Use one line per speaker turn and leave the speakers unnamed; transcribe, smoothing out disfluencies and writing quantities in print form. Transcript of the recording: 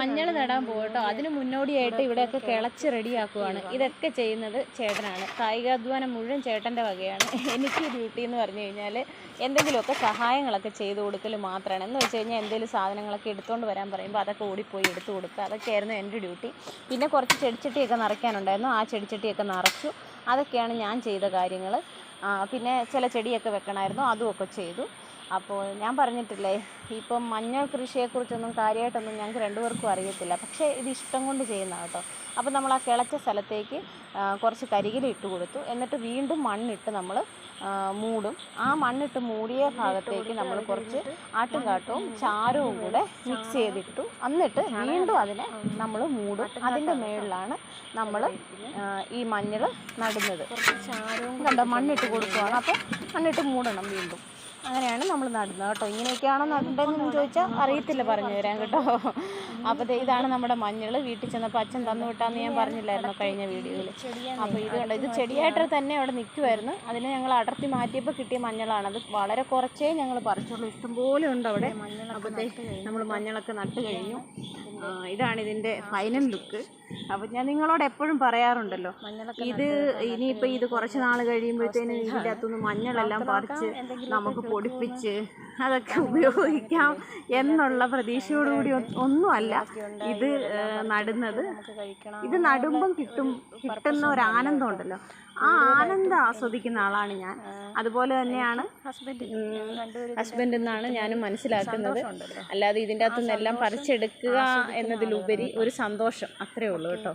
മഞ്ഞൾ നടാൻ പോകട്ടോ. അതിന് മുന്നോടിയായിട്ട് ഇവിടെയൊക്കെ കിളച്ച് റെഡിയാക്കുവാണ്. ഇതൊക്കെ ചെയ്യുന്നത് ചേട്ടനാണ്. കായികാധ്വാനം മുഴുവൻ ചേട്ടൻ്റെ വകയാണ്. എനിക്ക് ഡ്യൂട്ടി എന്ന് പറഞ്ഞു കഴിഞ്ഞാൽ എന്തെങ്കിലുമൊക്കെ സഹായങ്ങളൊക്കെ ചെയ്ത് കൊടുക്കൽ മാത്രമാണ്. എന്ന് വെച്ച് കഴിഞ്ഞാൽ എന്തെങ്കിലും സാധനങ്ങളൊക്കെ എടുത്തുകൊണ്ട് വരാൻ പറയുമ്പോൾ അതൊക്കെ ഓടിപ്പോയി എടുത്തു കൊടുക്കുക. അതൊക്കെയായിരുന്നു എൻ്റെ ഡ്യൂട്ടി. പിന്നെ കുറച്ച് ചെടിച്ചട്ടിയൊക്കെ നിറയ്ക്കാനുണ്ടായിരുന്നു. ആ ചെടിച്ചട്ടിയൊക്കെ നിറച്ചു. അതൊക്കെയാണ് ഞാൻ ചെയ്ത കാര്യങ്ങൾ. പിന്നെ ചില ചെടിയൊക്കെ വെക്കണമായിരുന്നു, അതുമൊക്കെ ചെയ്തു. അപ്പോൾ ഞാൻ പറഞ്ഞിട്ടില്ലേ, ഇപ്പം മഞ്ഞൾ കൃഷിയെക്കുറിച്ചൊന്നും കാര്യമായിട്ടൊന്നും ഞങ്ങൾക്ക് രണ്ടുപേർക്കും അറിയത്തില്ല. പക്ഷേ ഇത് ഇഷ്ടം കൊണ്ട് ചെയ്യുന്നതാണ് കേട്ടോ. അപ്പോൾ നമ്മൾ ആ കിളച്ച സ്ഥലത്തേക്ക് കുറച്ച് കരികില ഇട്ട് കൊടുത്തു. എന്നിട്ട് വീണ്ടും മണ്ണിട്ട് നമ്മൾ മൂടും. ആ മണ്ണിട്ട് മൂടിയ ഭാഗത്തേക്ക് നമ്മൾ കുറച്ച് ആട്ടുംകാട്ടവും ചാരവും കൂടെ മിക്സ് ചെയ്തിട്ടു. എന്നിട്ട് വീണ്ടും അതിനെ നമ്മൾ മൂടും. അതിൻ്റെ മുകളിലാണ് നമ്മൾ ഈ മഞ്ഞൾ നടുന്നത്. ചാരവും കണ്ടോ, മണ്ണിട്ട് കൊടുക്കുകയാണ്. അപ്പോൾ മണ്ണിട്ട് മൂടണം വീണ്ടും. അങ്ങനെയാണ് നമ്മൾ നടുന്നത് കേട്ടോ. ഇങ്ങനെയൊക്കെയാണോ നടേണ്ടതെന്ന് ചോദിച്ചാൽ അറിയത്തില്ല, പറഞ്ഞു തരാം കേട്ടോ. അപ്പോൾ ഇതാണ് നമ്മുടെ മഞ്ഞൾ. വീട്ടിൽ ചെന്നപ്പോൾ അച്ഛൻ തന്നു വിട്ടാന്ന് ഞാൻ പറഞ്ഞില്ലായിരുന്നു കഴിഞ്ഞ വീഡിയോയിൽ. അപ്പോൾ ഇത് കണ്ടോ, ഇത് ചെടിയായിട്ട് തന്നെ അവിടെ നിൽക്കുമായിരുന്നു. അതിനെ ഞങ്ങൾ അടർത്തി മാറ്റിയപ്പോൾ കിട്ടിയ മഞ്ഞളാണ്. അത് വളരെ കുറച്ചേ ഞങ്ങൾ പറിച്ചുള്ളൂ. ഇഷ്ടംപോലെ ഉണ്ട് അവിടെ. അപ്പോഴത്തെ നമ്മൾ മഞ്ഞളൊക്കെ നട്ട് കഴിഞ്ഞു. ഇതാണ് ഇതിൻ്റെ ഫൈനൽ ലുക്ക്. അപ്പോൾ ഞാൻ നിങ്ങളോട് എപ്പോഴും പറയാറുണ്ടല്ലോ, ഇത് ഇനിയിപ്പോൾ ഇത് കുറച്ച് നാൾ കഴിയുമ്പോഴത്തേനും ഇതിൻ്റെ അകത്തുനിന്ന് മഞ്ഞളെല്ലാം പറിച്ച് നമുക്ക് പൊടിപ്പിച്ച് അതൊക്കെ ഉപയോഗിക്കാം എന്നുള്ള പ്രതീക്ഷയോടുകൂടി ഒന്നുമല്ല ഇത് നടുന്നത്. ഇത് നടുമ്പം കിട്ടുന്ന ഒരു ആനന്ദം ഉണ്ടല്ലോ, ആ ആനന്ദം ആസ്വദിക്കുന്ന ആളാണ് ഞാൻ. അതുപോലെ തന്നെയാണ് ഹസ്ബൻഡ് എന്നാണ് ഞാനും മനസ്സിലാക്കുന്നത്. അല്ലാതെ ഇതിൻ്റെ അകത്തുനിന്നെല്ലാം പറിച്ചെടുക്കുക എന്നതിലുപരി ഒരു സന്തോഷം, അത്രയേ ഉള്ളൂ കേട്ടോ.